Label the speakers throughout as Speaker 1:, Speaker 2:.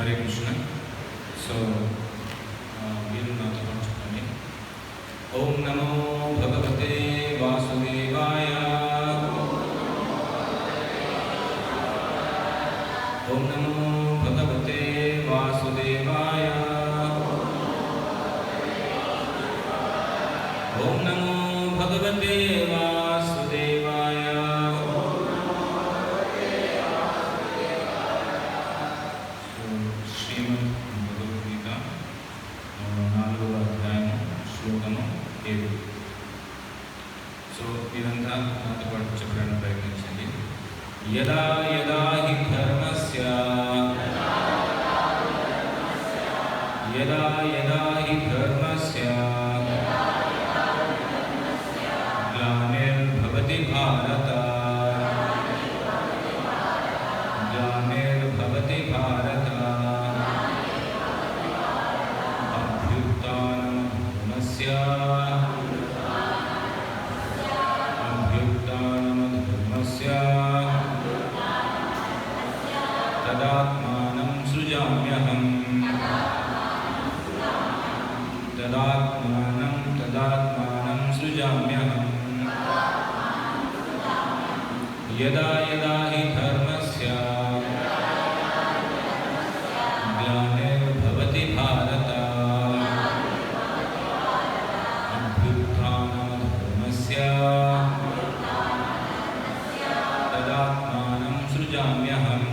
Speaker 1: Hare Krishna. So మీరు నాతో పాటు చెప్పండి. ఓం నమో భగవతే వాసుదేవాయ. ఓం నమో భగవతే వాసుదేవాయ. ఓం నమో భగవతే వాసుదేవాయ. శ్రీమద్ భగవద్గీత 4వ అధ్యాయము శ్లోకము 7. సో ఇదంతా నాతో పాటు చెప్పడానికి ప్రయత్నించండి. యదా యదా హి ధర్మస్య యదా యదా హి ధర్మస్య గ్లానిర్భవతి భారత గ్లానిర్భవతి భారత అభ్యుత్థానం ధర్మస్య అభ్యుత్థానం ధర్మస్య తదాత్మానం సృజామ్యహం తదాత్మానం సృజామ్యహం. యదా యదా హి ధర్మస్య గ్లానిర్భవతి భారత అభ్యుత్థానం ధర్మస్య తదాత్మానం సృజామ్యహం.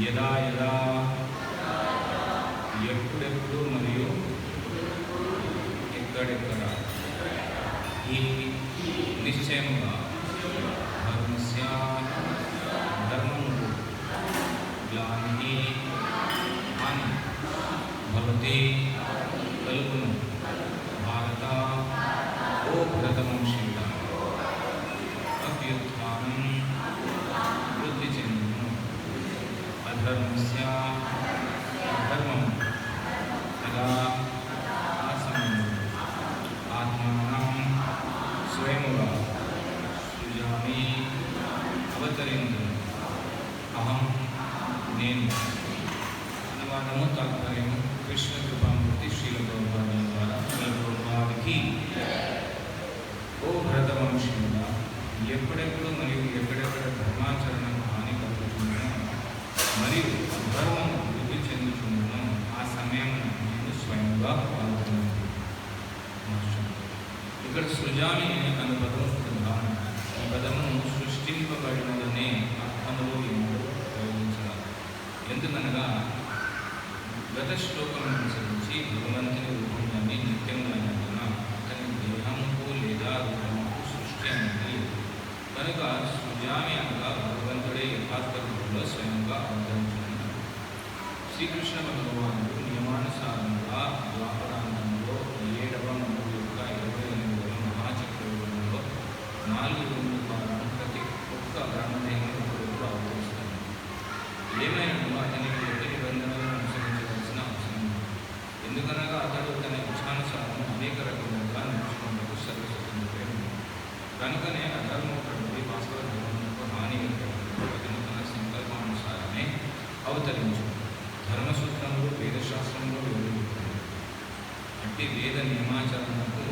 Speaker 1: యదా యదా ఎప్పుడెప్పుడు మరియు ఎక్కడెక్కడ ఈ నిశ్చయముగా ధర్మస్య గ్లాని హాని భవతి కలుగును. భారత ఓ భరతవంశీయుడ, అభ్యుత్థానం వృద్ధి చెందును. అధర్మస్య అధర్మం తదా ఆ సమయంలో ఆత్మానం స్వయముగా సృజామి అవతరించును. అహం నేను. అనువాదము తాత్పర్యము కృష్ణ కృపామూర్తి శ్రీల ప్రభుపాదుల ద్వారా ప్రభుపాదికి. ఓ భరతవంశీయుడ, ఎప్పుడెప్పుడు మరియు ఎక్కడెక్కడ ధర్మాచరణకు హాని కలుగుతుందో మరియు అధర్మం వృద్ధి చెందుతుందో ఆ సమయంలో నేను స్వయంగా పాల్గొన్నాను. ఇక్కడ సృజామి అనే పదం ప్రధానం. ఈ పదము సృష్టింపబడినదనే అర్థములో ఏమో ప్రయోగించాలి. ఎందుకనగా గత శ్లోకం అనుసరించి భగవంతుని రూపంలోని నిత్యంగా అతని దేహముకు లేదా రూపముకు సృష్టి అనేది లేదు. కనుక సృజామి అనగా భగవంతుడే యథార్థ రూపంలో స్వయంగా అవతరించుకున్నాడు. శ్రీకృష్ణ భగవానుడు నియమానుసారంగా ద్వాపరాంతంలో 7వ మందు యొక్క 28వ మహాచక్రయుగంలో 4 రోజుల కాలం ప్రతి ఒక్క బ్రహ్మదేవుని ఒకరు అవతరిస్తాడు. ఏమైనా అతనికి ఎట్టి నిబంధనలను అనుసరించవలసిన అవసరం లేదు. ఎందుకనగా అతడు తన ఇచ్ఛానుసారం అనేక రకములుగా నడుచుకున్నకు సర్వస్వతంత్రుడై ఉన్నాడు. కనుకనే అధర్మపడి వాస్తవ ధర్మములకు హాని ఏర్పడినప్పుడు అతను తన సంకల్పానుసారమే అవతరించు. ధర్మసూత్రములు వేదశాస్త్రంలో వివరించారు. అట్టి వేద నియమాచరణకు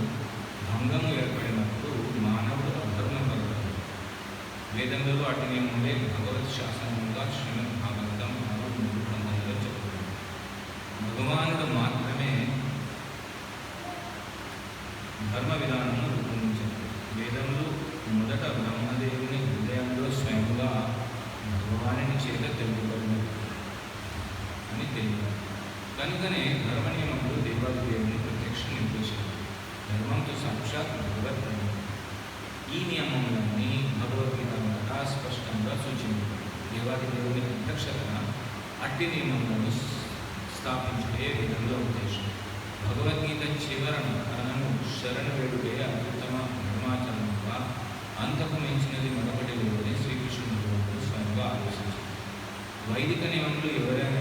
Speaker 1: భంగము ఏర్పడినప్పుడు మానవుడు అధర్మం కలుగుతాడు. వేదములలో అట్టి నియమములే భగవత్ శాసనముగా శ్రీమద్ భాగవతం 3 గ్రంథంలో చెప్తాడు. భగవానుడు మాత్రమే ధర్మ విధానము రూపొందించారు. వేదములు మొదట బ్రహ్మదేవుని హృదయంలో స్వయంగా భగవానుని చేత తెలుపబడినవి అని తెలియదు. కనుకనే ధర్మ నియమములు దేవాదేవుని ప్రత్యక్ష నిర్దేశాలు. ధర్మంతో సాక్షాత్ భగవత్. ఈ నియమములన్నీ భగవద్గీత ద్వారా స్పష్టంగా సూచించారు. దేవాదేవుని ప్రత్యక్షత అట్టి నియమములను స్థాపించే విధంగా ఉద్దేశం. భగవద్గీత చివరను శరణు వేడుకే అత్యుత్తమ ధర్మాచరణగా అంతకు మించినది మరొకటి లేదని శ్రీకృష్ణుడు భగవంతుడు స్వయంగా ఆలోచించారు. వైదిక నియమములు ఎవరైనా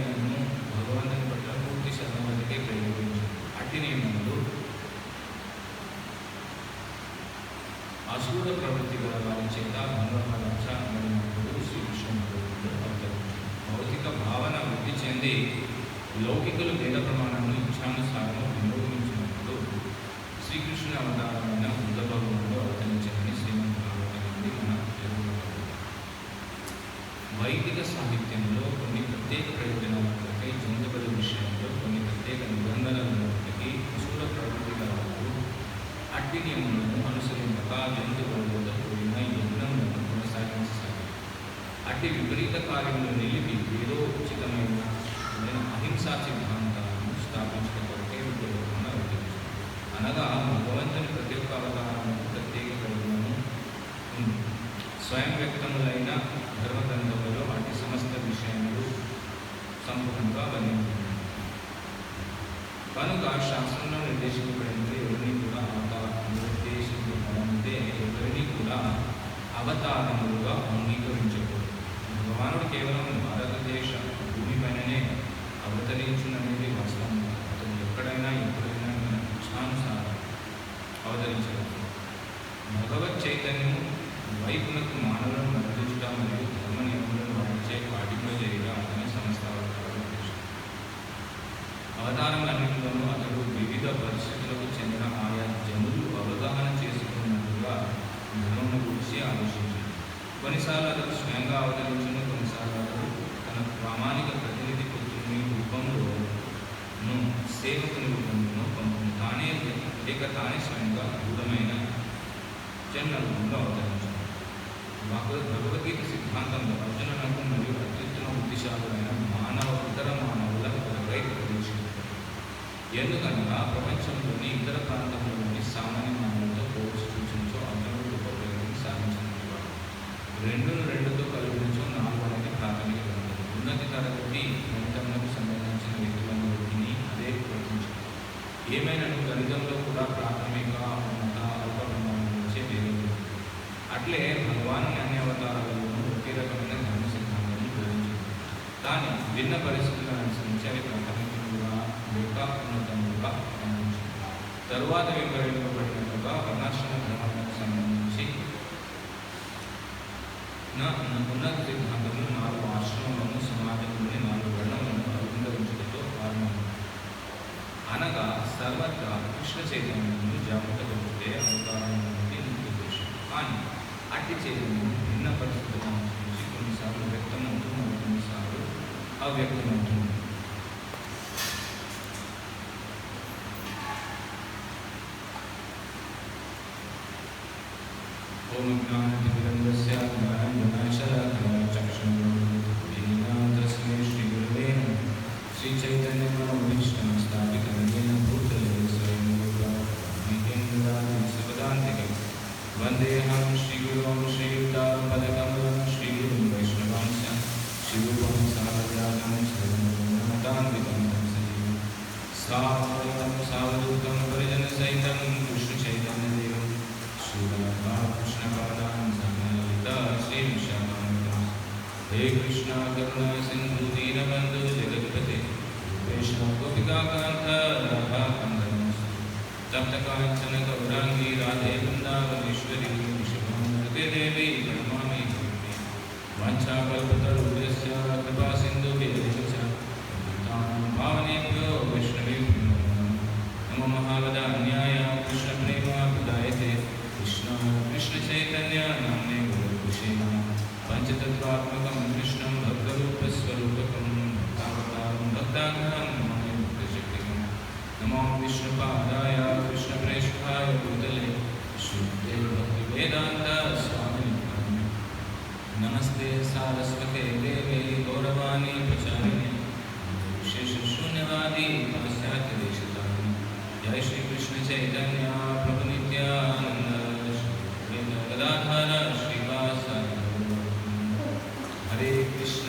Speaker 1: భగవంతుని పట్ల పూర్తి శరణవతికే ప్రేరేపించారు. అట్టి నియమములు అసూర ప్రవృత్తి గల వారి చేత భంగపరచబడినప్పుడు శ్రీకృష్ణుడు భగవంతుడు అవతరించారు. భౌతిక భావన వృద్ధి చెంది లౌకికులు వేద ప్రమాణాలను ఇచ్ఛానుసారము వినియోగించినప్పుడు శ్రీకృష్ణుని అవతారమైన బుద్ధ భగవానుడు అవతరించారని శ్రీమద్ భాగవతం నుండి మనం తెలుసుకోవాలి. వైదిక సాహిత్యంలో కొన్ని ప్రత్యేక ప్రయోజనాలకై జంతుబలి విషయంలో కొన్ని ప్రత్యేక నిబంధనలకి అసూర ప్రవృత్తి గల వారు అట్టి నియమములను అనుసరింపక జంతుబలులతో కూడిన యజ్ఞములను కొనసాగించాలి. అట్టి విపరీత కార్యములు నిలిపి వేదోచితమైన అహింసా సిద్ధాంతాలను స్థాపించడం కొరకే విద్యలోకమున అవతరించారు. అనగా భగవంతుని ప్రతి ఒక్క అవతారానికి ప్రత్యేక ప్రయోజనము ఉంది. స్వయం వ్యక్తములైన ధర్మగ్రంథములలో వాటి సమస్త విషయములు సంపూర్ణంగా వర్ణించారు. కనుక శాస్త్రంలో నిర్దేశించబడినది ఎవరిని కూడా నిర్దేశించబడితే ఎవరిని కూడా అవతారములుగా అంగీకరించకూడదు. భగవానుడు కేవలం భారతదేశ భూమిపైననే అవతరించుననేది వాస్తవం. అతను ఎక్కడైనా ఎప్పుడైనా మన ఇచ్ఛానుసారం అవతరించగలరు. భగవత్ చైతన్యం వైపునకు మానవులను మరణించుట మరియు ధర్మ నియమములను వాడిచే పాటింప చేయడం అతని సమస్త అవతారములన్నింటిలోనూ అతడు వివిధ పరిస్థితులకు చెందిన ఆయా జనులు అవగాహన చేసుకున్నట్టుగా ధర్మము గురించి ఆలోచించాడు. కొన్నిసార్లు అతడు స్వయంగా అవతరించను, కొన్నిసార్లు అతడు తన ప్రామాణిక ప్రతినిధి పుత్రుని రూపంలోను సేవకుని రూపంలోనూ పంపును. తానే స్వయంగా దృఢమైన జన్మ రూపంలో అవతరించాడు. భగవద్గీత సిద్ధాంతంలో అర్జునులకు మరియు అత్యుత్తమ బుద్ధిశాలులైన ఇతర మానవుల కొరకై ప్రవేశించారు. ఎందుకనగా ప్రపంచంలోని ఇతర ప్రాంతంలోని సామాన్య మానవులతో పోల్చి సూచించో అర్జునుడు ఉపయోగం సాధించినవాడు. 2ను 2తో కలిగించో 4 అనేది ప్రాథమిక గ్రంథం. ఉన్నత తరగతి గణితములకు సంబంధించిన వ్యక్తులను విని అదే వర్తించారు. ఏమైనా గణితంలో కూడా ప్రాథమిక ఉన్నత అల్ప ప్రమాణం నుంచే వేరు. అట్లే భగవాన్ అన్ని అవతారాలను ఒకే రకమైన ధర్మ సిద్ధాంతాన్ని బోధించారు. కానీ భిన్న పరిస్థితులను అనుసరించి అవి ప్రాథమికంగా లేక ఉన్నతంగా గమనించారు. తరువాత వివరింపబడినట్టుగా వర్ణాశ్రమ ధర్మాలకు సంబంధించి ఉన్నత సిద్ధాంతము 4 ఆశ్రమాలను సమాజంలోని 4 వర్ణములను అనుబంధించడంతో కారణమైంది. అనగా సర్వత్రా కృష్ణ చైతన్యము జాగ్రత్తపరిస్తే అవతారం నుండి ఉద్దేశం. కానీ అట్టి చైతన్యం భిన్న పరిస్థితులను అనుసరించి కొన్నిసార్లు వ్యక్తమవుతుంది, కొన్నిసార్లు అవ్యక్తమవుతుంది. ఓం జ్ఞానతిమిరంధస్య జ్ఞానశలాకయ చక్షుర్మీలినాం తస్మై శ్రీ గురవే నమః. శ్రీ చైతన్యమనోభీష్టం స్థాపితమేన భూతలే స్వయం సర్వదాంతికం వందేహం శ్రీగురుం శ్రీయుక్తాపదకమలం శ్రీగురుం వైష్ణవాంశ శివరూపం సావధానం సర్వతాంత్రికం సజీవం సావధూతం సావధూతం పరిజన సహితం కృష్ణ చైతన్యదేవం శ్రీరాధాకృష్ణపాదాన్ సమేత శ్రీ విశాఖాన్వితం. హే కృష్ణ కరుణా సింధు దీనబంధు జగత్పతే రూపేశ గోపికాకాంత రాధాకాంత తప్త కాంచన గౌరాంగి రాధే బృందావనేశ్వరి విషభానుమతే దేవి ప్రణమామి. వాంఛాకల్పతరుభ్యశ్చ కృపా సింధుభ్యశ్చ పతితానాం పావనేభ్యో వైష్ణవేభ్యో నమో మహావదాన్యాయ కృష్ణ ప్రేమాప్రదాయతే కృష్ణాయ కృష్ణ చైతన్య నామ్నే గురుకుషే పంచతత్వాత్మకం కృష్ణం భక్తరూపస్వరూపకం భక్తావతారం భక్తాగ్రహం నమామి భక్తశక్తికం. నమో విష్ణుపాదాయ కృష్ణప్రేష్ఠాయ భూతలే శుద్ధే భక్తివేదాంత స్వామినే. నమస్తే సారస్వతే దేవే గౌరవాణి ప్రచారిణి విశేషశూన్యవాది పాశ్చాత్య దేశతారిణి. జై శ్రీకృష్ణ చైతన్య ప్రభు నిత్యానంద గదాధర శ్రీవాసాది. హరే కృష్ణ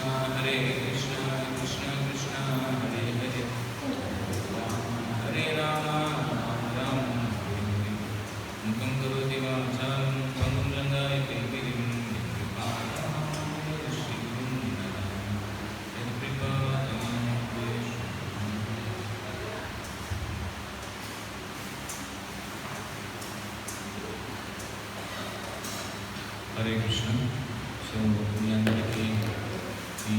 Speaker 1: కృష్ణ కృష్ణ హరే హరే హరే రామ రామ హరే. ముఖం కరోతి వాచాలం పంగుం లంఘయతే గిరిం హరే కృష్ణ. సో మీ అందరికీ ఈ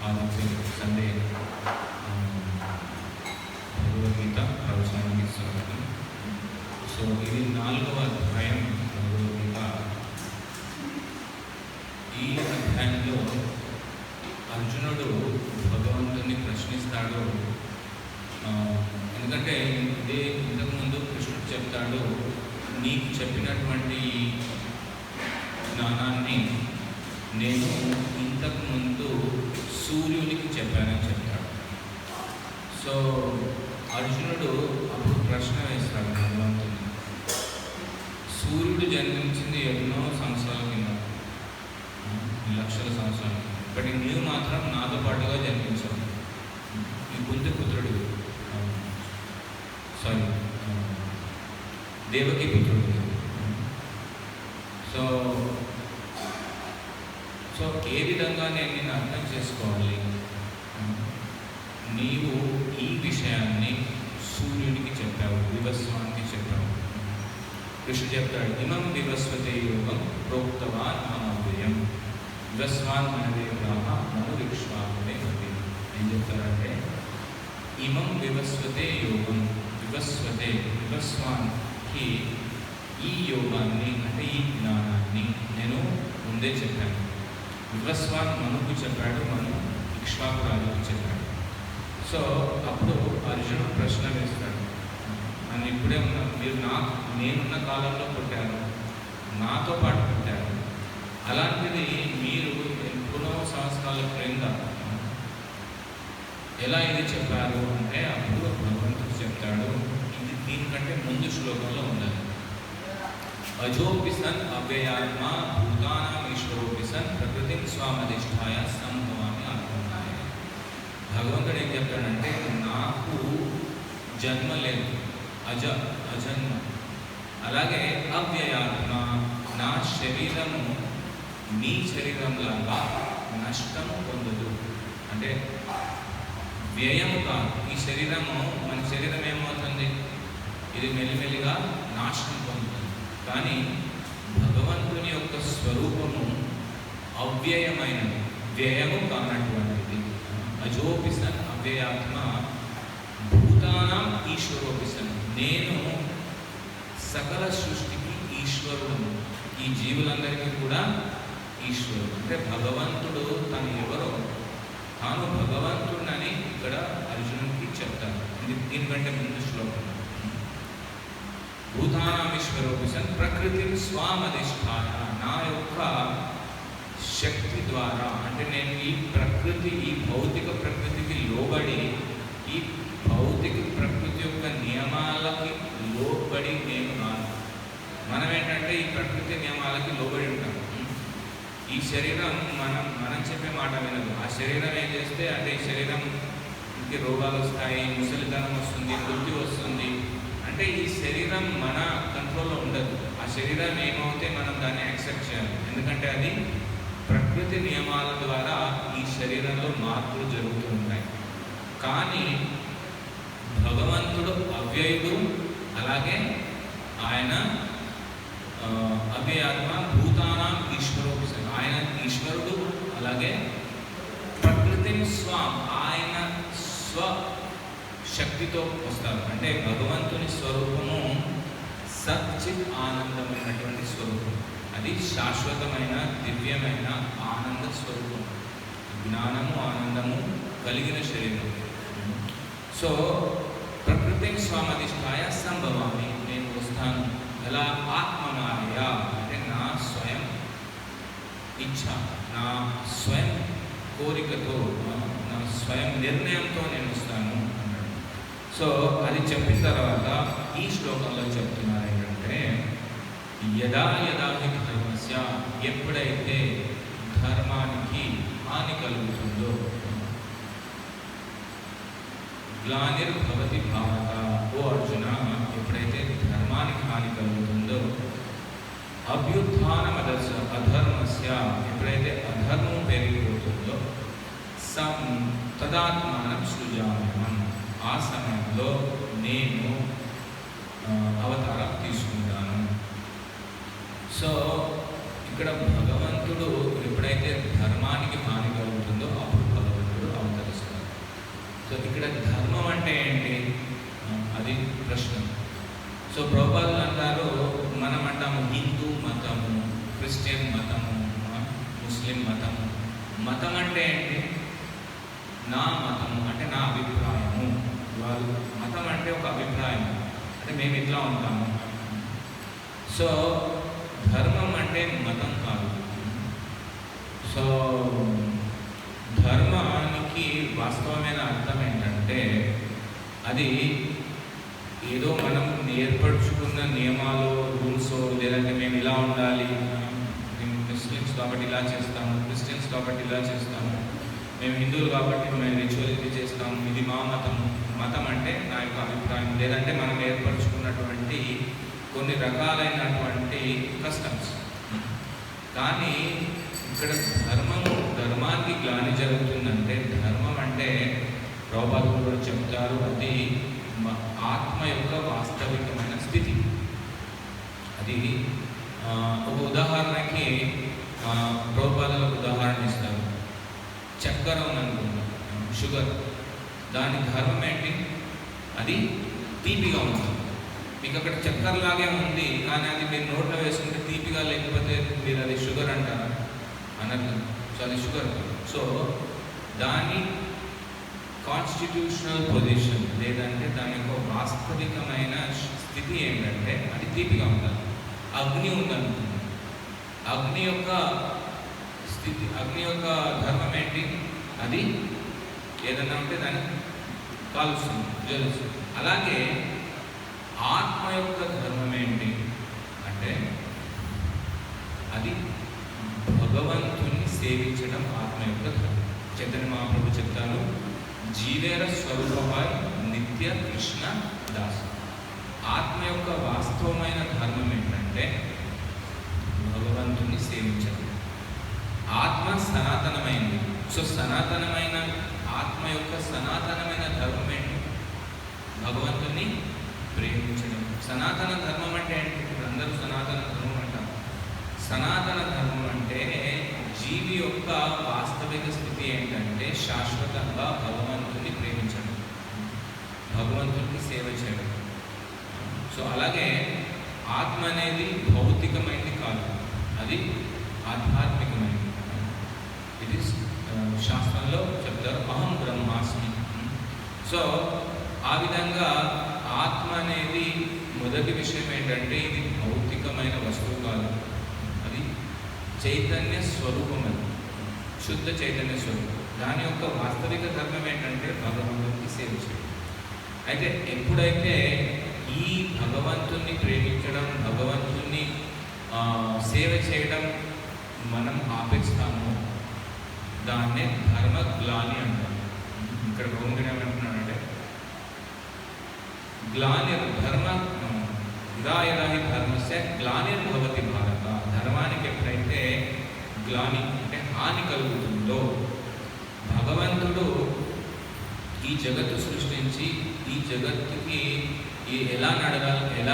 Speaker 1: ఆదిత్య సండే భగవద్గీత ప్రవచనానికి స్వాగతం. సో ఇది 4వ అధ్యాయం భగవద్గీత. ఈ అధ్యాయంలో అర్జునుడు భగవంతుని ప్రశ్నిస్తాడు. ఎందుకంటే ఇదే ఇంతకుముందు కృష్ణుడు చెప్తాడు, నీకు చెప్పినటువంటి జ్ఞానాన్ని నేను ఇంతకుముందు సూర్యునికి చెప్పానని చెప్తాడు. సో అర్జునుడు అప్పుడు ప్రశ్న వేస్తాడు భగవంతుని. సూర్యుడు జన్మించింది ఎన్నో సంవత్సరాల కింద, లక్షల సంవత్సరాల కింద. బట్ నీవు మాత్రం నాతో పాటుగా జన్మించావు. ఈ కుంతి పుత్రుడు, సారీ దేవకి పుత్రుడు. సో సో ఏ విధంగా నేను నిన్ను అర్థం చేసుకోవాలి? నీవు ఈ విషయాన్ని సూర్యుడికి చెప్పావు, వివస్వానికి చెప్పావు. కృష్ణ చెప్తాడు, ఇమం వివస్వతే యోగం ప్రోక్తవాన్ మహావ్యయం వివస్వాన్ మనదేవాహ మనురిక్ష్వామే భవే. ఏం చెప్తారంటే, ఇమం వివస్వతే యోగం, వివస్వాన్కి ఈ యోగాన్ని అంటే ఈ జ్ఞానాన్ని నేను ముందే చెప్పాను. వివస్వాన్ మనుకు చెప్పాడు, మను ఇక్ష్వాకు రాజుకు చెప్పాడు. సో అప్పుడు అర్జునుడు ప్రశ్న వేస్తాడు, నన్ను ఇప్పుడే మీరు నేనున్న కాలంలో పుట్టారు, నాతో పాటు పుట్టారు, అలాంటిది మీరు ఎప్పుడో సంవత్సరాల క్రింద ఎలా ఇది చెప్పారు అంటే, అప్పుడు భగవంతుడు చెప్తాడు, ఇది దీనికంటే ముందు శ్లోకంలో ఉండాలి. అజోపి సన్ అవ్యయాత్మ భూతానాం ఈశ్వరోపి సన్ ప్రకృతిం స్వామధిష్ఠాయ సంభవామి ఆత్మనాయ. భగవంతుడు ఏం చెప్తాడంటే, నాకు జన్మ లేదు, అజన్మ. అలాగే అవ్యయాత్మ, నా శరీరము నీ శరీరంలాగా నష్టము పొందదు. అంటే వ్యయము కాదు. ఈ శరీరము, మన శరీరం ఏమవుతుంది, ఇది మెల్లిమెల్లిగా నాశనం పొందుతుంది. కానీ భగవంతుని యొక్క స్వరూపము అవ్యయమైనది, వ్యయము కానటువంటిది. అజోపిసన్ అవ్యయాత్మ, భూతానాం ఈశ్వరోపిసన్. నేను సకల సృష్టికి ఈశ్వరుడు, ఈ జీవులందరికీ కూడా ఈశ్వరుడు. అంటే భగవంతుడు తను ఎవరో, తాను భగవంతుడని ఇక్కడ అర్జునుడికి చెప్తాను. దీనికంటే ముందు శ్లోకం, భూతానాం ఈశ్వరోపిసన్ ప్రకృతి స్వామధిష్ఠాన. నా యొక్క శక్తి ద్వారా, అంటే నేను ఈ ప్రకృతి, ఈ భౌతిక ప్రకృతికి లోబడి, ఈ భౌతిక ప్రకృతి యొక్క నియమాలకి లోబడి నేను రాను. మనం ఏంటంటే ఈ ప్రకృతి నియమాలకి లోబడి ఉంటాం. ఈ శరీరం మనం చెప్పే మాట వినదు. ఆ శరీరం ఏం చేస్తే, అంటే ఈ శరీరంకి రోగాలు వస్తాయి, ముసలితనం వస్తుంది, బుద్ధి వస్తుంది. అంటే ఈ శరీరం మన కంట్రోల్లో ఉండదు. ఆ శరీరం ఏమవుతే మనం దాన్ని యాక్సెప్ట్ చేయాలి. ఎందుకంటే అది ప్రకృతి నియమాల ద్వారా ఈ శరీరంలో మార్పులు జరుగుతూ ఉంటాయి. కానీ భగవంతుడు అవ్యయుడు, అలాగే ఆయన అవ్యయాత్మ, భూతానాం ఈశ్వరోపిసన్. ఆయన ఈశ్వరుడు, అలాగే ప్రకృతిని ఆయన స్వశక్తితో వస్తారు. అంటే భగవంతుని స్వరూపము సచ్చిత్ ఆనందమైనటువంటి స్వరూపం. అది శాశ్వతమైన దివ్యమైన ఆనంద స్వరూపం, జ్ఞానము ఆనందము కలిగిన శరీరం. సో ప్రకృతిని స్వామధిష్ఠాయ సంభవామి, నేను వస్తాను. ఎలా? ఆత్మమాయ, అంటే నా స్వయం ఇచ్ఛ, నా స్వయం కోరికతో, నా స్వయం నిర్ణయంతో నేను వస్తాను అన్నాడు. సో అది చెప్పిన తర్వాత ఈ శ్లోకంలో చెప్తున్నారు ఏంటంటే, యదా యదా హి ధర్మస్య, ఎప్పుడైతే ధర్మానికి హాని కలుగుతుందో, గ్లానిర్భవతి భారత, ఓ అర్జున, ఎప్పుడైతే ధర్మానికి హాని కలుగుతుందో, అధర్మస్య, ఎప్పుడైతే అధర్మం పెరిగిపోతుందో, తదాత్మానం సృజామ్యహం, ఆ సమయంలో నేను అవతారం తీసుకుంటాను. సో ఇక్కడ భగవంతుడు ఎప్పుడైతే ధర్మానికి హాని కలుగుతుందో అప్పుడు భగవంతుడు అవతరిస్తాడు. సో ఇక్కడ ధర్మం అంటే ఏంటి, అది ప్రశ్న. సో ప్రభుపాదులు అంటారు, మనం అంటాము హిందూ మతము, క్రిస్టియన్ మతము, ముస్లిం మతము. మతం అంటే ఏంటి? నా మతము అంటే నా అభిప్రాయము. వాళ్ళు మతం అంటే ఒక అభిప్రాయం, అంటే మేము ఇట్లా ఉంటాము. సో ధర్మం అంటే మతం కాదు. సో ధర్మానికి వాస్తవమైన అర్థం ఏంటంటే, అది ఏదో మనం ఏర్పరచుకున్న నియమాలు, రూల్స్, లేదంటే మేము ఇలా ఉండాలి, మేము ముస్లిమ్స్ కాబట్టి ఇలా చేస్తాము, క్రిస్టియన్స్ కాబట్టి ఇలా చేస్తాము, మేము హిందువులు కాబట్టి మేము రిచువల్ చేస్తాము, ఇది మా మతము. మతం అంటే నా యొక్క అభిప్రాయం, లేదంటే మనం ఏర్పరచుకున్నటువంటి కొన్ని రకాలైనటువంటి కస్టమ్స్. కానీ ఇక్కడ ధర్మానికి గ్లాని జరుగుతుందంటే, ధర్మం అంటే ప్రభుపాదులు కూడా చెప్తారు, అది ఆత్మ యొక్క వాస్తవికమైన స్థితి. అది ఒక ఉదాహరణకి ప్రభుపాదులు ఒక ఉదాహరణ ఇస్తారు. చక్కెర ఉందనుకుంటాం, షుగర్, దాని ధర్మం ఏంటి? అది తీపిగా ఉంటుంది. మీకు అక్కడ చక్కెరలాగే ఉంది, కానీ అది మీరు నోట్లో వేసుకుంటే తీపిగా, లేకపోతే మీరు అది షుగర్ అంటారా? అనర్థం. సో అది షుగర్. సో దాని కాన్స్టిట్యూషనల్ పొజిషన్, లేదంటే దాని యొక్క వాస్తవికమైన స్థితి ఏంటంటే అది తీపిగా ఉండాలి. అగ్ని ఉందనుకుంటుంది, అగ్ని యొక్క స్థితి, అగ్ని యొక్క ధర్మం ఏంటి? అది ఏదన్నా ఉంటే దాన్ని కాలుస్తుంది, జ్వలిస్తుంది. అలాగే ఆత్మ యొక్క ధర్మం ఏంటి అంటే, అది భగవంతుని సేవించడం ఆత్మ యొక్క ధర్మం. చైతన్య మహాప్రభు చెప్తారు, జీవేర స్వరూపమై నిత్య కృష్ణ దాస్. ఆత్మ యొక్క వాస్తవమైన ధర్మం ఏంటంటే భగవంతుని సేవించడం. ఆత్మ సనాతనమైంది. సో సనాతనమైన ఆత్మ యొక్క సనాతనమైన ధర్మం ఏంటి? భగవంతుని ప్రేమించడం. సనాతన ధర్మం అంటే ఏంటి? ఇప్పుడు అందరూ సనాతన ధర్మం అంటారు. సనాతన ధర్మం అంటే జీవి యొక్క వాస్తవిక స్థితి ఏంటంటే శాశ్వతంగా భగవంతుని ప్రేమించడం, భగవంతునికి సేవ చేయడం. సో అలాగే ఆత్మ అనేది భౌతికమైనది కాదు, అది ఆధ్యాత్మికమైనది. ఇది శాస్త్రంలో చెప్తారు, అహం బ్రహ్మాస్మి. సో ఆ విధంగా ఆత్మ అనేది మొదటి విషయం ఏంటంటే ఇది భౌతికమైన వస్తువు కాదు, అది చైతన్య స్వరూపం, అది శుద్ధ చైతన్య స్వరూపం. దాని యొక్క వాస్తవిక ధర్మం ఏంటంటే భగవంతునికి సేవ చేయడం. అయితే ఎప్పుడైతే ఈ భగవంతుని ప్రేమించడం, భగవంతుని సేవ చేయడం మనం ఆపేస్తాము, దాన్నే ధర్మగ్లాని అంటారు. ఇక్కడ గౌండి ఏమంటున్నాడంటే ధర్మ యదా యదా హి ధర్మస్య గ్లానిర్భవతి భారత. ధర్మానికి ఎప్పుడైతే గ్లాని అంటే హాని కలుగుతుందో, భగవంతుడు ఈ జగత్తు సృష్టించి ఈ జగత్తుకి ఎలా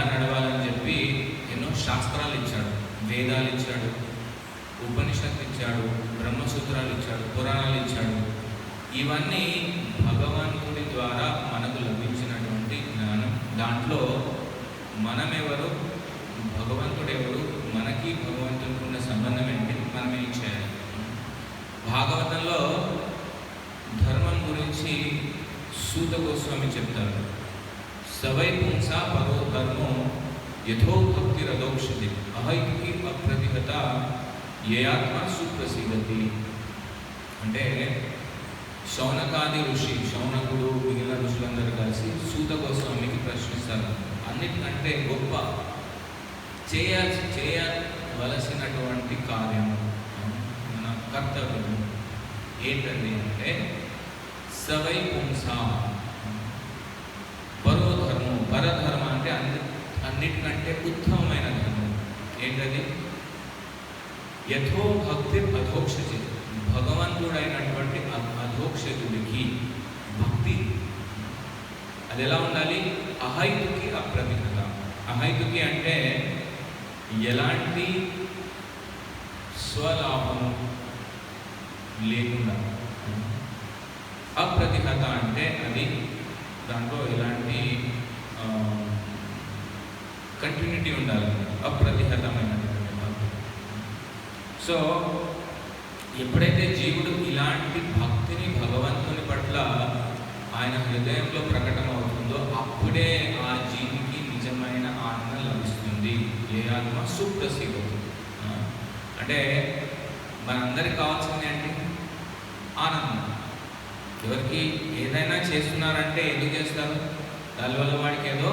Speaker 1: నడవాలని చెప్పి ఎన్నో శాస్త్రాలు ఇచ్చాడు, వేదాలు ఇచ్చాడు, ఉపనిషత్తు ఇచ్చాడు, బ్రహ్మసూత్రాలు ఇచ్చాడు, పురాణాలు ఇచ్చాడు. ఇవన్నీ భగవంతుడి ద్వారా మనకు లభించినటువంటి జ్ఞానం. దాంట్లో మనమెవరు, భగవంతుడెవరు, మనకి భగవంతుడికి ఉన్న సంబంధం ఏంటి, మనం ఏం చేయాలి. భాగవతంలో ధర్మం గురించి సూత గోస్వామి చెప్తారు. సవై పుంసా పరో ధర్మో యథో భక్తి రథోక్షతి అహైకి అప్రతిహత ఏ ఆత్మ సుప్రసిద్ధతి. అంటే శౌనకాది ఋషి, శౌనకుడు మిగిలిన ఋషులందరూ కలిసి సూత గోస్వామికి ప్రశ్నిస్తారు, అన్నిటికంటే గొప్ప చేయవలసినటువంటి కార్యం, మన కర్తవ్యం ఏంటండి అంటే సవై పుంసా పరో ధర్మం. పరధర్మ అంటే అన్నిటికంటే ఉత్తమమైన ధర్మం ఏంటది? యథో భక్తి అధోక్షతి. భగవంతుడైనటువంటి అధోక్షతుడికి భక్తి అది ఎలా ఉండాలి? అహైతుకి అప్రతిహత. అహైతుకి అంటే ఎలాంటి స్వలాభము లేకుండా, అప్రతిహత అంటే అది దాంట్లో ఎలాంటి కంటిన్యూటీ ఉండాలి, అప్రతిహతమైనటువంటి భక్తి. సో ఎప్పుడైతే జీవుడు ఇలాంటి భక్తిని భగవంతుని పట్ల ఆయన హృదయంలో ప్రకటమవుతుందో అప్పుడే ఆ జీవికి నిజమైన ఆనందం లభిస్తుంది. ఏ ఆత్మ సుప్రసిద్ధి. అంటే మనందరికి కావాల్సింది ఏంటి? ఆనందం. ఎవరికి ఏదైనా చేస్తున్నారంటే ఎందుకు చేస్తారు? దానివల్ల వాడికి ఏదో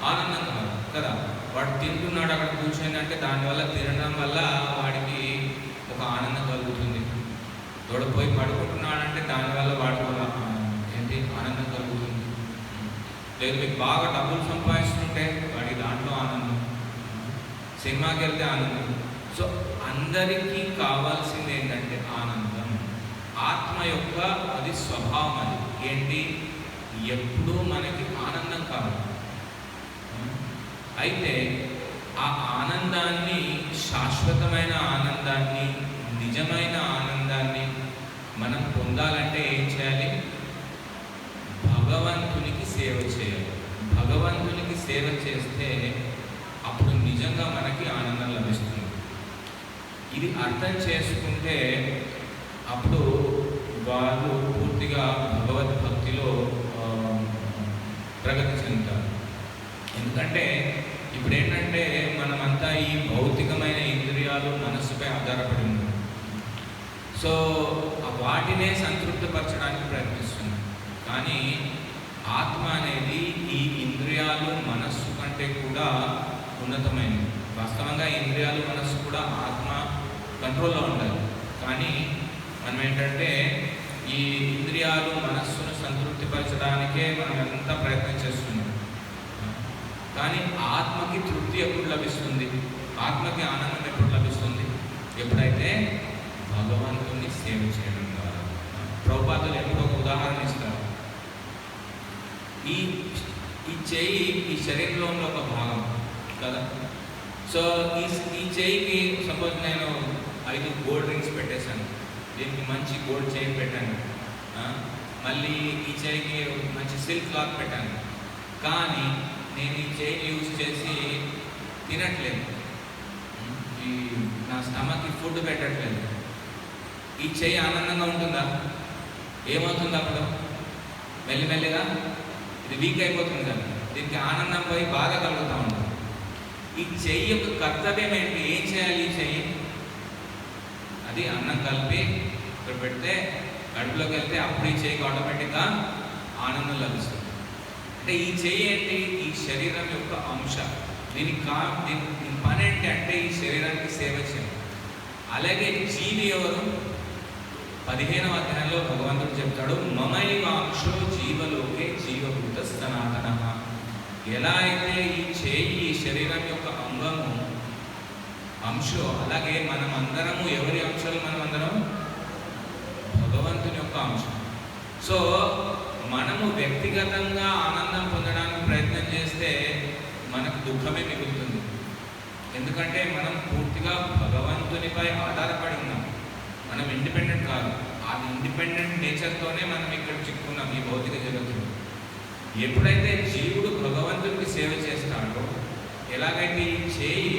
Speaker 1: ఆనందం కాదు కదా. వాడు తింటున్నాడు అక్కడ కూర్చొని అంటే దానివల్ల, తినడం వల్ల వాడికి ఒక ఆనందం కలుగుతుంది. తోడపోయి పడుకుంటున్నాడంటే దానివల్ల వాడికి ఏంటి ఆనందం కలుగుతుంది. లేదు మీకు బాగా డబ్బులు సంపాదిస్తుంటే వాడికి దాంట్లో ఆనందం, సినిమాకి వెళ్తే ఆనందం. సో అందరికీ కావాల్సింది ఏంటంటే ఆనందం. ఆత్మ యొక్క అది స్వభావం. అది ఏంటి? ఎప్పుడూ మనకి ఆనందం కావాలి. అయితే ఆ ఆనందాన్ని, శాశ్వతమైన ఆనందాన్ని, నిజమైన ఆనందాన్ని మనం పొందాలంటే ఏం చేయాలి? భగవంతునికి సేవ చేయాలి. భగవంతునికి సేవ చేస్తే అప్పుడు నిజంగా మనకి ఆనందం లభిస్తుంది. ఇది అర్థం చేసుకుంటే అప్పుడు వాళ్ళు పూర్తిగా భగవద్భక్తిలో ప్రగతి చెందుతారు. ఎందుకంటే ఇప్పుడు ఏంటంటే మనమంతా ఈ భౌతికమైన ఇంద్రియాలు, మనస్సుపై ఆధారపడి ఉన్నాం. సో వాటినే సంతృప్తిపరచడానికి ప్రయత్నిస్తున్నాం. కానీ ఆత్మ అనేది ఈ ఇంద్రియాలు, మనస్సు కంటే కూడా ఉన్నతమైనది. వాస్తవంగా ఇంద్రియాలు, మనస్సు కూడా ఆత్మ కంట్రోల్లో ఉండాలి. కానీ మనం ఏంటంటే ఈ ఇంద్రియాలు, మనస్సును తృప్తిపరచడానికే మనం ఎంత ప్రయత్నం చేస్తున్నాం. కానీ ఆత్మకి తృప్తి ఎప్పుడు లభిస్తుంది, ఆత్మకి ఆనందం ఎప్పుడు లభిస్తుంది? ఎప్పుడైతే భగవంతుని సేవ చేయడం ద్వారా. ప్రభుపాదులు ఎప్పుడు ఒక ఉదాహరణ ఇస్తారు. ఈ ఈ చెయ్యి ఈ శరీరంలో ఉన్న ఒక భాగం కదా. సో ఈ చెయ్యికి సపోజ్ నేను 5 గోల్డ్ రింగ్స్ పెట్టేశాను, దీనికి మంచి గోల్డ్ చైన్ పెట్టాను, మళ్ళీ ఈ చెయ్యికి మంచి సిల్క్ క్లాత్ పెట్టాను. కానీ నేను ఈ చైన్ యూజ్ చేసి తినట్లేదు, ఈ నా స్టమక్కి ఫుడ్ పెట్టట్లేదు. ఈ చెయ్యి ఆనందంగా ఉంటుందా? ఏమవుతుంది అప్పుడు? మెల్లిమెల్లిగా ఇది వీక్ అయిపోతుంది కదా, దీనికి ఆనందం పోయి బాధ కలుగుతూ ఉంటుంది. ఈ చెయ్యి యొక్క కర్తవ్యం ఏంటి? ఏం చేయాలి? ఈ చెయ్యి అది అన్నం కలిపి ఇక్కడ పెడితే కడుపులోకి వెళ్తే అప్పుడు ఈ చెయ్యికి ఆటోమేటిక్గా ఆనందం లభిస్తుంది. అంటే ఈ చెయ్యి ఏంటి? ఈ శరీరం యొక్క అంశ. దీని పని ఏంటి అంటే ఈ శరీరానికి సేవ చేయాలి. అలాగే జీవి ఎవరు? 15వ అధ్యాయంలో భగవంతుడు చెప్తాడు, మమైవాంశో జీవలోకే జీవభూత సనాతన. ఎలా అయితే ఈ చేయి ఈ శరీరం యొక్క అంగము అంశో, అలాగే మనమందరము ఎవరి అంశాలు? మనమందరం భగవంతుని యొక్క అంశం. సో మనము వ్యక్తిగతంగా ఆనందం పొందడానికి ప్రయత్నం చేస్తే మనకు దుఃఖమే మిగులుతుంది. ఎందుకంటే మనం పూర్తిగా భగవంతునిపై ఆధారపడి ఉన్నాం, మనం ఇండిపెండెంట్ కాదు. ఆ ఇండిపెండెంట్ నేచర్తోనే మనం ఇక్కడ చిక్కున్నాం ఈ భౌతిక జగత్తులో. ఎప్పుడైతే జీవుడు భగవంతుడికి సేవ చేస్తాడో, ఎలాగైతే ఈ చేయి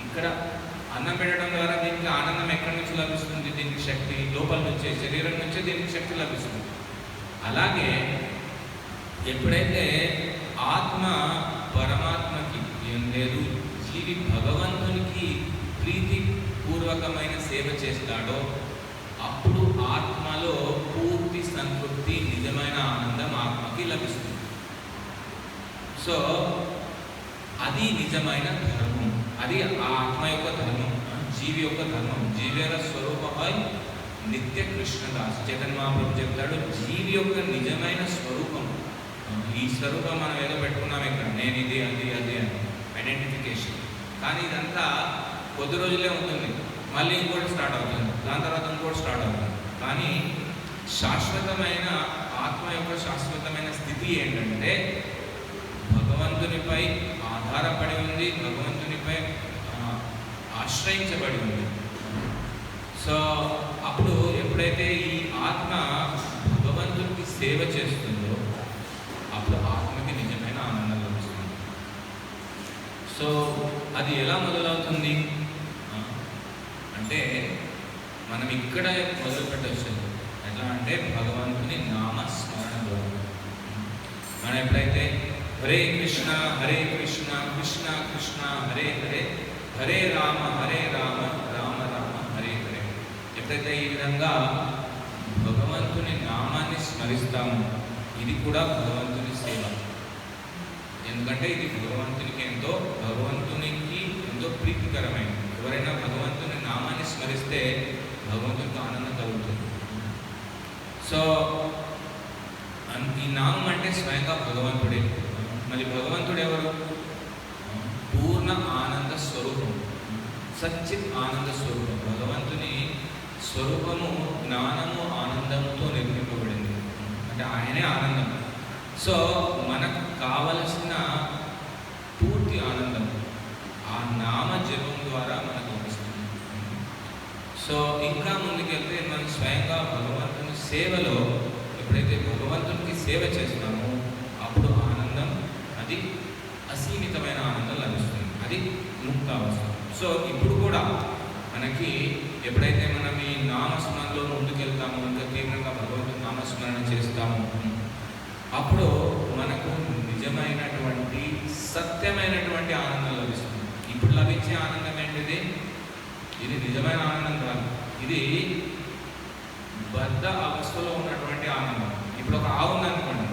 Speaker 1: ఇక్కడ అన్నం పెట్టడం ద్వారా దీనికి ఆనందం ఎక్కడి నుంచి లభిస్తుంది? దీనికి శక్తి లోపల నుంచే, శరీరం నుంచే దీనికి శక్తి లభిస్తుంది. అలాగే ఎప్పుడైతే ఆత్మ పరమాత్మకి ఏం లేదు, జీవి భగవంతునికి ప్రీతిపూర్వకమైన సేవ చేస్తాడో అప్పుడు ఆత్మలో పూర్తి సంతృప్తి, నిజమైన ఆనందం ఆత్మకి లభిస్తుంది. సో అది నిజమైన ధర్మం, అది ఆ ఆత్మ యొక్క ధర్మం, జీవి యొక్క ధర్మం. జీవేర స్వరూపమై నిత్య కృష్ణదాస్ చైతన్య మహాప్రభు చెప్తాడు, జీవి యొక్క నిజమైన స్వరూపం. ఈ స్వరూపం మనం ఏదో పెట్టుకున్నాం ఇక్కడ, నేను ఇది అది అది అని ఐడెంటిఫికేషన్. కానీ ఇదంతా కొద్ది రోజులే ఉంటుంది, మళ్ళీ ఇంకోటి స్టార్ట్ అవుతుంది, దాని తర్వాత ఇంకోటి స్టార్ట్ అవుతుంది. కానీ శాశ్వతమైన ఆత్మ యొక్క శాశ్వతమైన స్థితి ఏంటంటే భగవంతునిపై ఆధారపడి ఉంది, భగవంతునిపై ఆశ్రయించబడి ఉంది. సో అప్పుడు ఎప్పుడైతే ఈ ఆత్మ భగవంతునికి సేవ చేస్తుందో అప్పుడు ఆత్మకి నిజమైన ఆనందం లభిస్తుంది. సో అది ఎలా మొదలవుతుంది అంటే మనం ఇక్కడ మొదలు పెట్టవచ్చు. ఎట్లా అంటే భగవంతుని నామస్మరణ ద్వారా. మనం ఎప్పుడైతే హరే కృష్ణ కృష్ణ కృష్ణ హరే హరే, హరే రామ రామ రామ హరే హరే, ఎప్పుడైతే ఈ విధంగా భగవంతుని నామాన్ని స్మరిస్తామో ఇది కూడా భగవంతుని సేవ. ఎందుకంటే ఇది భగవంతునికి ఎంతో ప్రీతికరమైనది. ఎవరైనా భగవంతుని నామాన్ని స్మరిస్తే భగవంతునికి ఆనందం కలుగుతుంది. సో ఈ నామం అంటే స్వయంగా భగవంతుడే. మరి భగవంతుడు ఎవరు? పూర్ణ ఆనంద స్వరూపం, సచ్చిత్ ఆనంద స్వరూపం. భగవంతుని స్వరూపము జ్ఞానము ఆనందముతో నిర్మింపబడింది, అంటే ఆయనే ఆనందం. సో మనకు కావలసిన పూర్తి ఆనందం ఆ నామ జపం ద్వారా మనకు లభిస్తుంది. సో ఇంకా ముందుకెళ్తే మనం స్వయంగా భగవంతుని సేవలో ఎప్పుడైతే భగవంతునికి సేవ చేస్తామో అప్పుడు ఆనందం, అది అసీమితమైన ఆనందం లభిస్తుంది, అది ముక్తావస్థ. సో ఇప్పుడు కూడా మనకి ఎప్పుడైతే మనం ఈ నామస్మరణలో ముందుకెళ్తామో, ఇంకా తీవ్రంగా భగవంతుని నామస్మరణ చేస్తామో అప్పుడు మనకు నిజమైనటువంటి సత్యమైనటువంటి ఆనందం లభిస్తుంది. ఇప్పుడు లభించే ఆనందం ఏంటిది? ఇది నిజమైన ఆనందం కాదు, ఇది బద్ధ అవస్థలో ఉన్నటువంటి ఆనందం. ఇప్పుడు ఒక ఆవు ఉందనుకోండి,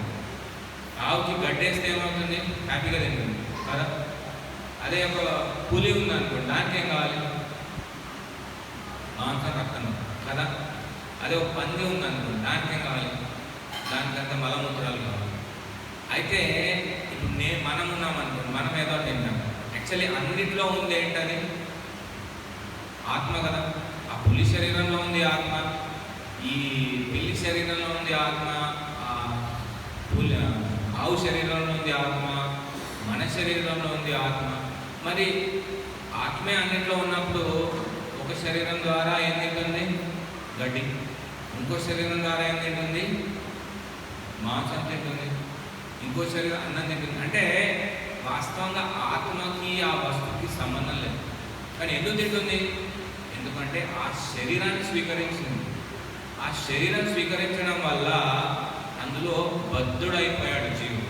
Speaker 1: ఆవుకి గడ్డేస్తే ఏమవుతుంది? హ్యాపీగా తింటుంది కదా. అదే ఒక పులి ఉందనుకోండి, దానికి ఏం కావాలి? మాంసం రక్తం కదా. అదే ఒక పంది ఉందనుకోండి, దానికి ఏం కావాలి? దానికంత మలమూత్రాలు కావాలి. అయితే ఇప్పుడు మనం ఉన్నామనుకోండి, మనం ఏదో తింటాం. యాక్చువల్లీ అన్నింటిలో ఉంది ఏంటది? ఆత్మ కదా. ఆ పులి శరీరంలో ఉంది ఆత్మ, ఈ పిల్లి శరీరంలో ఉంది ఆత్మ, ఆవు శరీరంలో ఉంది ఆత్మ, మన శరీరంలో ఉంది ఆత్మ. మరి ఆత్మే అన్నింటిలో ఉన్నప్పుడు ఒక శరీరం ద్వారా ఏం తింటుంది? గడ్డి. ఇంకో శరీరం ద్వారా ఏం తింటుంది? మాంసం తింటుంది. ఇంకో శరీరం అన్నం తింటుంది. అంటే వాస్తవంగా ఆత్మకి ఆ వస్తువుకి సంబంధం లేదు. కానీ ఎందుకు తింటుంది? ఎందుకంటే ఆ శరీరాన్ని స్వీకరించింది. ఆ శరీరం స్వీకరించడం వల్ల అందులో బద్ధుడైపోయాడు జీవుడు.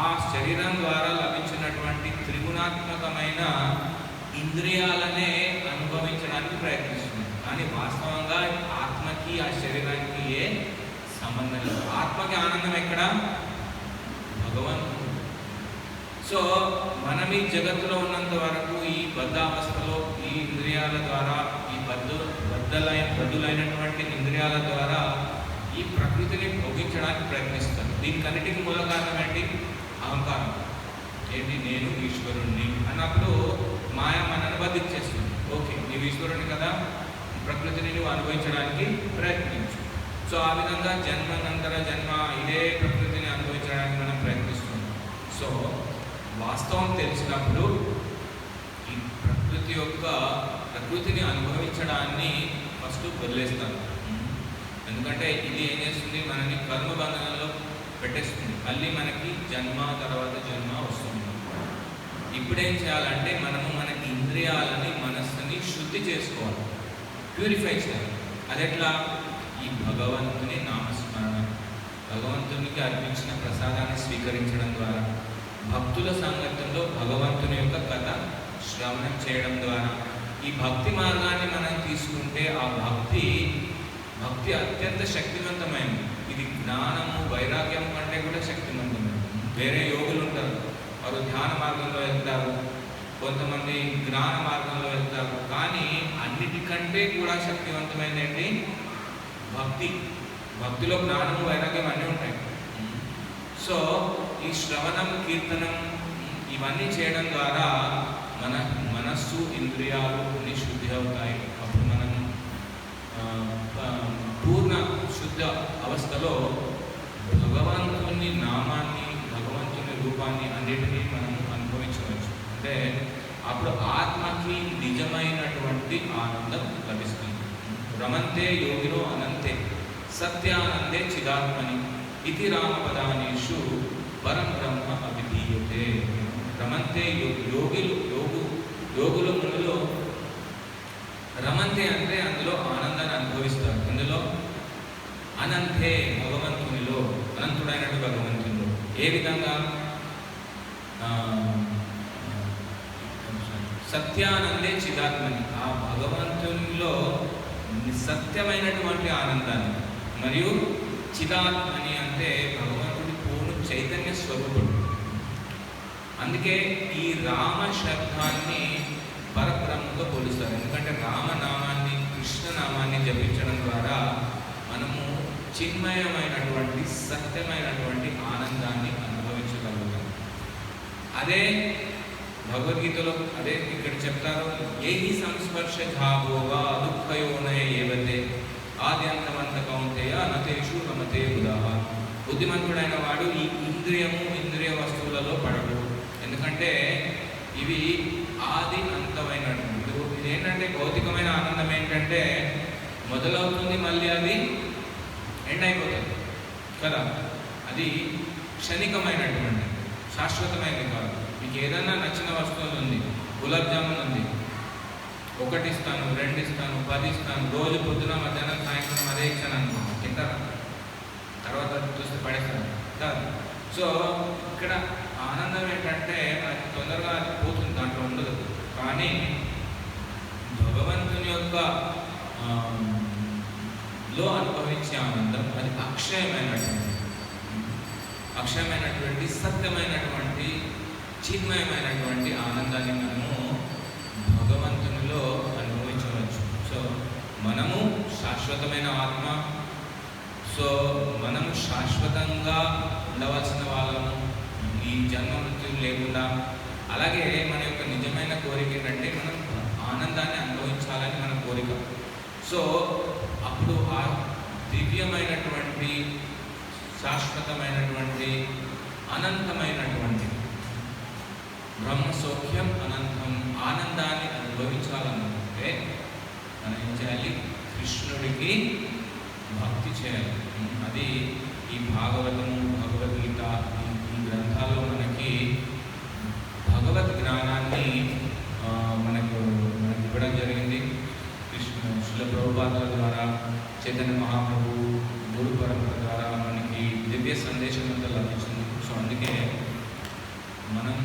Speaker 1: ఆ శరీరం ద్వారా లభించినటువంటి త్రిగుణాత్మకమైన ఇంద్రియాలనే అనుభవించడానికి ప్రయత్నిస్తుంది. కానీ వాస్తవంగా ఆత్మకి ఆ శరీరానికి ఏ సంబంధం లేదు. ఆత్మకి ఆనందం ఎక్కడ? భగవంతుడు. సో మనం ఈ జగత్తులో ఉన్నంత వరకు ఈ బద్ధావస్థలో ఈ ఇంద్రియాల ద్వారా, ఈ బద్ధులైనటువంటి ఇంద్రియాల ద్వారా ఈ ప్రకృతిని భోగించడానికి ప్రయత్నిస్తాం. దీనికన్నిటికీ మూల కారణం ఏంటి? అహంకారం. ఏంటి? నేను ఈశ్వరుణ్ణి అన్నప్పుడు మాయ మనను బంధించేస్తుంది. ఓకే, నీవు ఈశ్వరుని కదా, ప్రకృతిని నువ్వు అనుభవించడానికి ప్రయత్నించు. సో ఆ విధంగా జన్మనంతర జన్మ ఇదే ప్రకృతిని అనుభవించడానికి మనం ప్రయత్నిస్తున్నాం. సో వాస్తవం తెలిసినప్పుడు ఈ ప్రకృతిని అనుభవించడాన్ని ఫస్ట్ వదిలేస్తాను. ఎందుకంటే ఇది ఏం చేస్తుంది? మనని కర్మబంధనంలో పెట్టేస్తుంది. మళ్ళీ మనకి జన్మ తర్వాత జన్మ వస్తుంది. ఇప్పుడేం చేయాలంటే మనము మన ఇంద్రియాలని, మనస్సుని శుద్ధి చేసుకోవాలి, ప్యూరిఫై చేయాలి. అదెట్లా? ఈ భగవంతుని నామస్మరణ, భగవంతునికి అర్పించిన ప్రసాదాన్ని స్వీకరించడం ద్వారా, భక్తుల సాంగత్యంలో భగవంతుని యొక్క కథ శ్రవణం చేయడం ద్వారా. ఈ భక్తి మార్గాన్ని మనం తీసుకుంటే ఆ భక్తి అత్యంత శక్తివంతమైనది. ఇది జ్ఞానము, వైరాగ్యం కంటే కూడా శక్తివంతమైనది. వేరే యోగులు ఉంటారు, వారు ధ్యాన మార్గంలో వెళ్తారు, కొంతమంది జ్ఞాన మార్గంలో వెళ్తారు. కానీ అన్నిటికంటే కూడా శక్తివంతమైనది ఏంటి? భక్తి. భక్తిలో జ్ఞానము, వైరాగ్యం అన్నీ ఉంటాయి. సో ఈ శ్రవణం, కీర్తనం ఇవన్నీ చేయడం ద్వారా మన మనస్సు, ఇంద్రియాలు అన్ని శుద్ధి అవుతాయి. అప్పుడు మనం పూర్ణ శుద్ధ అవస్థలో భగవంతుని నామాన్ని, భగవంతుని రూపాన్ని అన్నిటినీ మనం అనుభవించవచ్చు. అంటే అప్పుడు ఆత్మకి నిజమైనటువంటి ఆనందం లభిస్తుంది. రమంతే యోగినో అనంతే సత్యానందే చిదాత్మని ఇది రామపదానీషు పరం బ్రహ్మ అవిధీయతే. రమంతే యోగులు మునులు రమంతే అంటే అందులో ఆనందాన్ని అనుభవిస్తారు. ఇందులో అనంతే భగవంతునిలో, అనంతుడైనట్టు భగవంతునిలో. ఏ విధంగా? సత్యానందే చిదాత్మని, ఆ భగవంతునిలో సత్యమైనటువంటి ఆనందాన్ని. మరియు చిదాత్మని అంటే భగవంతుడి పూర్ణ చైతన్య స్వరూపుడు. అందుకే ఈ రామ శబ్దాన్ని పరబ్రహ్మతో పోలుస్తారు. ఎందుకంటే రామనామాన్ని, కృష్ణనామాన్ని జపించడం ద్వారా మనము చిన్మయమైనటువంటి, సత్యమైనటువంటి ఆనందాన్ని అనుభవించగలుగుతాం. అదే భగవద్గీతలో అదే ఇక్కడ చెప్తారు, ఏహి సంస్పర్శ ఝాభోగా దుఃఖయోనయ ఏవతే ఆద్యంతమంత కౌంతేయ నతేషు రమతే ఉదాహ. బుద్ధిమంతుడైన వాడు ఈ ఇంద్రియ వస్తువులలో పడడు. ఎందుకంటే ఇవి ఆది అంతమైనటువంటి. ఇది ఏంటంటే భౌతికమైన ఆనందం ఏంటంటే మొదలవుతుంది, మళ్ళీ అది ఎండ్ అయిపోతుంది కదా. అది క్షణికమైనటువంటి, శాశ్వతమైనది కాదు. మీకు ఏదైనా నచ్చిన వస్తువులు ఉంది, గులాబ్ జామున్ ఉంది, 1 ఇస్తాను, 2 ఇస్తాను, 10 ఇస్తాను, రోజు పొద్దున, మధ్యాహ్నం, సాయంత్రం అదే ఇచ్చాను అనుకో, తింటారా? తర్వాత చూస్తే పడేస్తాను కాదు. సో ఇక్కడ ఆనందం ఏంటంటే అది తొందరగా అది పోతుంది, దాంట్లో ఉండదు. కానీ భగవంతుని యొక్క లో అనుభవించే ఆనందం అది అక్షయమైనటువంటి సత్యమైనటువంటి చిన్మయమైనటువంటి ఆనందాన్ని మనము భగవంతునిలో అనుభవించవచ్చు. సో మనము శాశ్వతమైన ఆత్మ, సో మనం శాశ్వతంగా ఉండవలసిన వాళ్ళము, ఈ జన్మ మృత్యువు లేకుండా. అలాగే మన యొక్క నిజమైన కోరిక ఏంటంటే మనం ఆనందాన్ని అనుభవించాలని మన కోరిక. సో అప్పుడు ఆ దివ్యమైనటువంటి, శాశ్వతమైనటువంటి, అనంతమైనటువంటి బ్రహ్మ సౌఖ్యం అనంతం ఆనందాన్ని అనుభవించాలనుకుంటే మనం ఏం చేయాలి? కృష్ణుడికి భక్తి చేయాలి. అది ఈ భాగవతము, భగవద్గీత ఈ గ్రంథాల్లో మనకి భగవద్ జ్ఞానాన్ని మనకు ఇవ్వడం జరిగింది. శ్రీల ప్రభుపాదుల ద్వారా, చైతన్య మహాప్రభు గురు పరంపర ద్వారా మనకి దివ్య సందేశం అంతా లభించింది. సో అందుకే మనం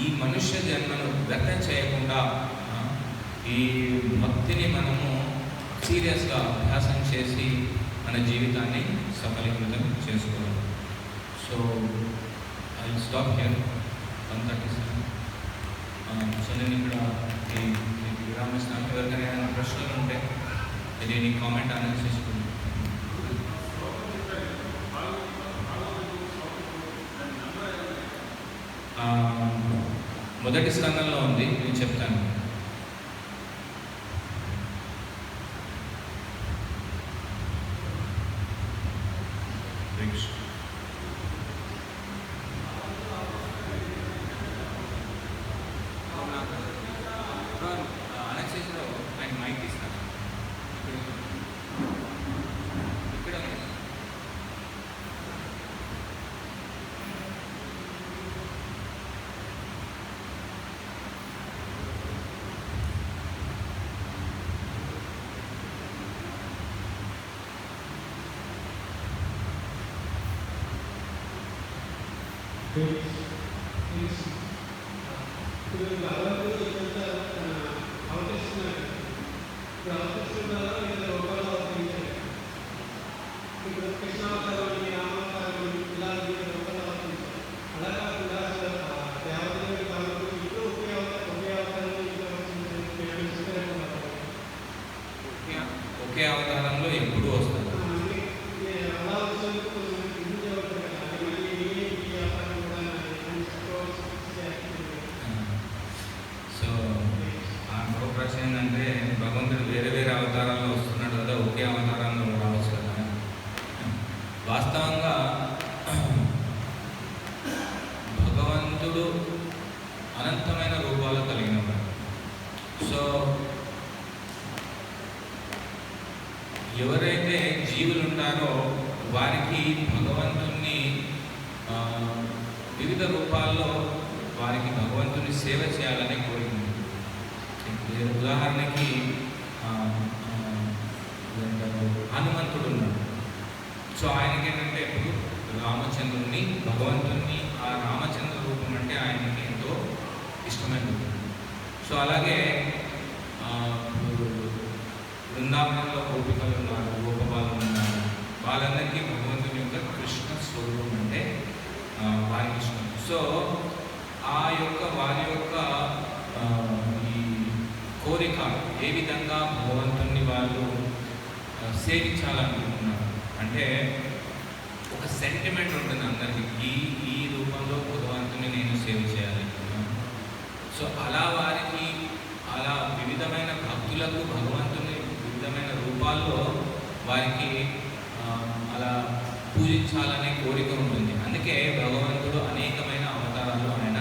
Speaker 1: ఈ మనుష్య జన్మను వ్యర్థం చేయకుండా ఈ భక్తిని మనము సీరియస్గా అభ్యాసం చేసి మన జీవితాన్ని సఫలీకృతం చేసుకోవాలి. So I will stop here 1:37. So నేను ఇక్కడ విరామిస్తాను. ఎవరికైనా ఏమైనా ప్రశ్నలు ఉంటే దీన్ని కామెంట్ అనేది చేసుకోండి. మొదటి స్కందంలో ఉంది, నేను చెప్తాను. ఒకే అవతారంలో ఎప్పుడు వస్తారు. సో ఆ మరో ప్రశ్న ఏంటంటే, భగవంతుడు వేరే వేరే అవతారాల్లో వస్తున్నాడు కదా, ఒకే అవతారంలో రావచ్చు కదా. వాస్తవంగా భగవంతుడు అనంతమైన రూపాలు కలిగినవాడు. సో ఎవరైతే జీవులు ఉంటారో వారికి భగవంతుని వివిధ రూపాల్లో వారికి భగవంతుని సేవ చేయాలని కోరుకుంది. ఉదాహరణకి హనుమంతుడు ఉన్నాడు. సో ఆయనకి ఏంటంటే ఇప్పుడు రామచంద్రుని, భగవంతుని ఆ రామచంద్ర రూపం అంటే ఆయనకి ఎంతో ఇష్టమైన రూపం. సో అలాగే బృందావనంలో గోపికలు ఉన్నారు, గోపబాలు ఉన్నారు. వాళ్ళందరికీ భగవంతుని యొక్క కృష్ణ స్వరూపం అంటే వారికి ఇష్టం. సో ఆ యొక్క వారి యొక్క ఈ కోరిక ఏ విధంగా భగవంతుని వాళ్ళు సేవించాలనుకుంటున్నారు అంటే ఒక సెంటిమెంట్ ఉంటుంది అందరికీ, ఈ రూపంలో భగవంతుని నేను సేవ చేయాలి. సో అలా వారికి అలా వివిధమైన భక్తులకు భగవంతుని వివిధమైన రూపాల్లో వారికి అలా పూజించాలనే కోరిక ఉంటుంది. అందుకే భగవంతుడు అనేకమైన అవతారాలు ఆయన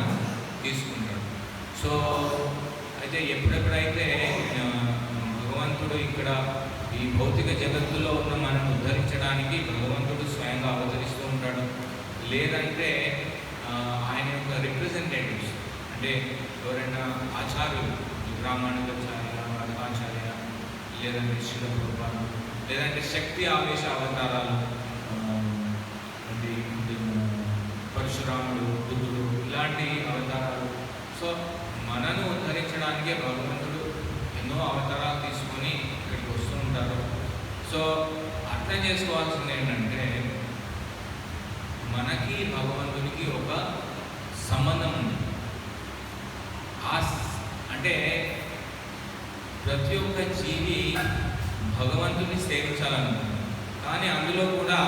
Speaker 1: తీసుకుంటాడు. సో అయితే ఎప్పుడెప్పుడైతే భగవంతుడు ఇక్కడ ఈ భౌతిక జగత్తులో ఉన్న మనం ఉద్ధరించడానికి భగవంతుడు స్వయంగా అవతరిస్తూ ఉంటాడు. లేదంటే ఆయన యొక్క రిప్రజెంటేటివ్స్ అంటే ఎవరైనా ఆచార్యులు, రామానుజాచార్య, మాధవాచార్య, లేదంటే శ్రీల ప్రభుపాదులు, లేదంటే శక్తి ఆవేశ అవతారాలు, పరశురాముడు, బుద్ధుడు, ఇలాంటి అవతారాలు. సో మనను ఉద్ధరించడానికే భగవంతుడు ఎన్నో అవతారాలు తీసుకొని ఇక్కడికి వస్తూ ఉంటారు. సో అర్థం చేసుకోవాల్సింది ఏంటంటే మనకి భగవంతునికి ఒక సంబంధం ఉంది. అంటే ప్రతి ఒక్క జీవి భగవంతుని సేవించాలనుకుంటుంది. కానీ అందులో కూడా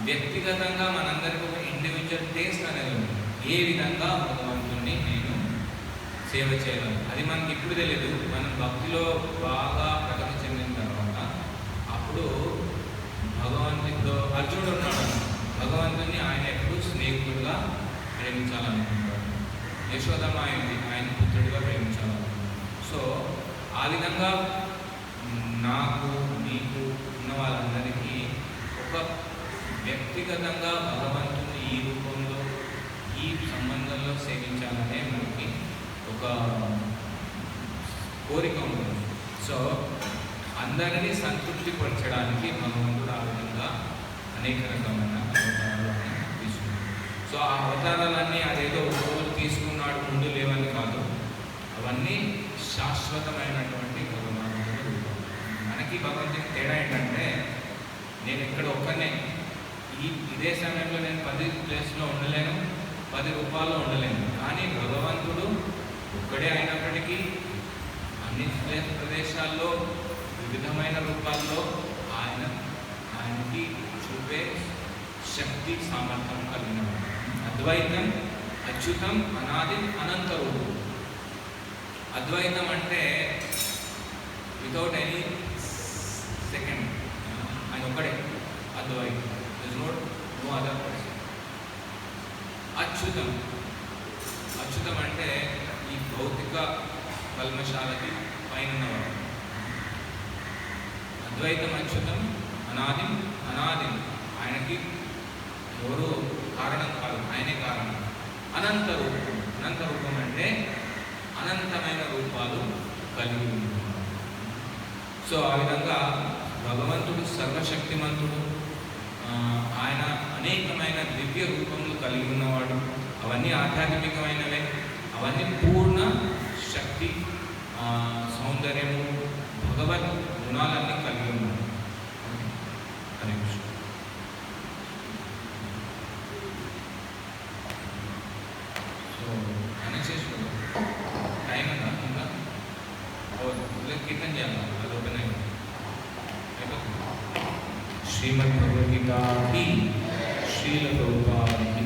Speaker 1: వ్యక్తిగతంగా మనందరికీ ఒక ఇండివిజువల్ టేస్ట్ అనేది ఉంది. ఏ విధంగా భగవంతుణ్ణి నేను సేవ చేయగలను అది మనకి ఇప్పుడు తెలియదు. మనం భక్తిలో బాగా ప్రగతి చెందిన తర్వాత అప్పుడు భగవంతుడు అర్జునుడు ఉన్నాడు. భగవంతుని ఆయన ఎప్పుడు స్నేహితుడుగా ప్రేమించాలనుకుంటాడు. యశోదమ్మ ఆయన పుత్రుడిగా ప్రేమించాలనుకుంటాడు. సో ఆ విధంగా నాకు నీకు ఉన్న వాళ్ళందరికీ ఒక వ్యక్తిగతంగా భగవంతుని ఈ రూపంలో ఈ సంబంధంలో సేవించాలనే మనకి ఒక కోరిక ఉంటుంది. సో అందరినీ సంతృప్తిపరచడానికి భగవంతుడు ఆ విధంగా అనేక రకమైన అవతారాలను తీసుకున్నాడు. సో ఆ అవతారాలన్నీ అదేదో ఒక రోజు తీసుకున్నాడు ముందు లేవని కాదు, అవన్నీ శాశ్వతమైనటువంటి భగవంతుని రూపం. మనకి భగవంతుని తేడా ఏంటంటే నేను ఇక్కడ ఒక్కనే ఇదే సమయంలో నేను 10 ప్లేస్లో ఉండలేను, 10 రూపాల్లో ఉండలేను. కానీ భగవంతుడు ఒక్కడే అయినప్పటికీ అన్ని ప్రదేశాల్లో వివిధమైన రూపాల్లో ఆయనకి చూపే శక్తి సామర్థ్యం కలిగిన అద్వైతం అచ్యుతం అనాది అనంత రూపం. అద్వైతం అంటే వితౌట్ ఎనీ సెకండ్ ఆయన ఒక్కడే అద్వైతం. No other person. అచ్యుతం అంటే ఈ భౌతిక కల్మశాలకి పైన ఉన్నవాడు. అద్వైతం అచ్యుతం అనాది ఆయనకి ఎవరు కారణం కాదు, ఆయనే కారణం. అనంత రూపం అంటే అనంతమైన రూపాలు కలిగి ఉన్నారు. సో ఆ విధంగా భగవంతుడు సర్వశక్తిమంతుడు. ఆయన అనేకమైన దివ్య రూపములు కలిగి ఉన్నవాడు. అవన్నీ ఆధ్యాత్మికమైనవే, అవన్నీ పూర్ణ శక్తి సౌందర్యము భగవద్ గుణాలన్నీ కలిగి ఉన్నాయి. హరే కృష్ణ. సో అనేసేసుకో టైం ఉందా ఇంకా కీర్తన చేయాలి, అది ఓపెన్ అయింది. श्रीमद् भगवद गीता की श्रील प्रभुपाद की